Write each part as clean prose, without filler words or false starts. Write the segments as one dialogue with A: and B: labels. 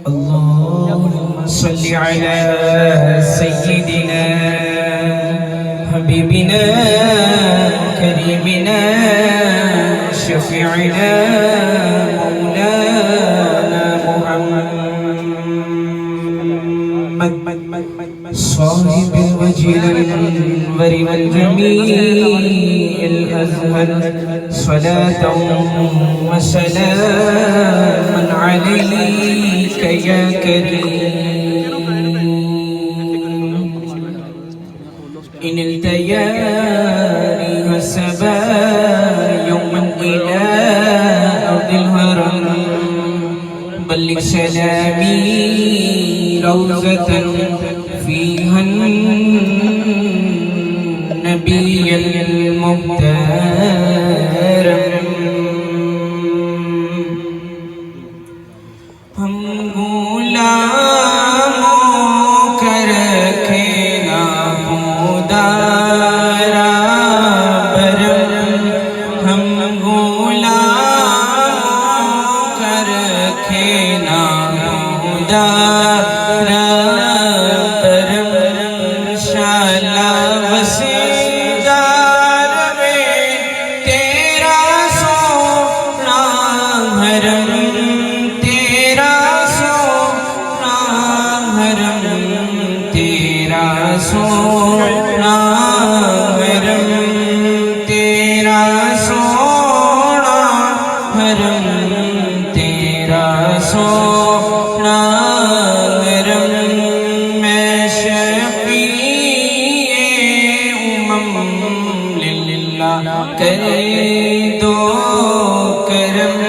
A: اللهم صل على سيدنا حبيبنا كريمنا شفيعنا مولانا محمد صاحب الوجه الأنور والجميل الأزهر صلاة وسلاما عليك يا كريم إن التياري والسبا يوما إلى أرض الهرم بلغ سلامي روزة فيها النبي المختار ہم غلاموں کا رکھے نا خدارا برم ہم غلاموں کا رکھے نا خدارا برم انشاءاللہ وسیدار میں تیرا سونا حرم سونا حرم تیرا سونا حرم تیرا سونا حرم میں شفیع امم للہ کرے دو کرم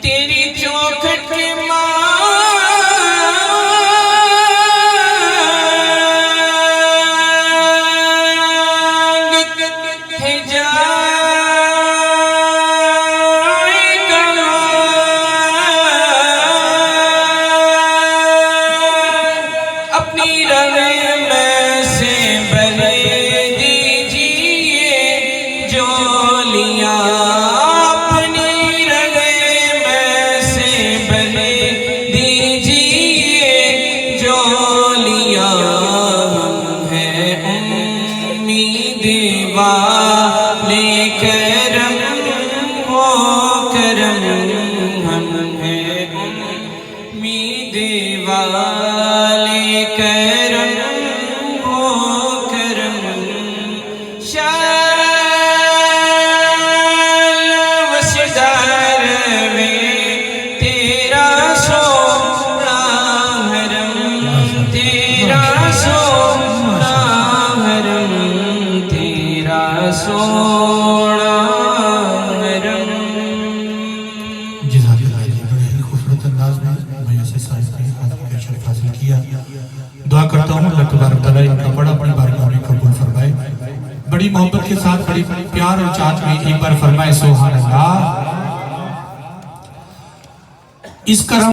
B: تیری چوکھٹ کے ماں
A: میدے والے کرم ہو کرم شال وسدار میں تیرا سونا حرم تیرا سونا حرم تیرا سونا حرم
B: جزاک اللہ خیر بڑے ہی خوبصورت انداز میں میسر صاحب کے ہاتھ میں شرف حاصل کیا دعا کرتا ہوں اللہ تبارک تعالیٰ ان کا بڑا اپنی بارگاہ میں قبول فرمائے بڑی محبت کے ساتھ بڑی پیار اور چاہت میں ایک بار فرمائے سبحان اللہ اس کرم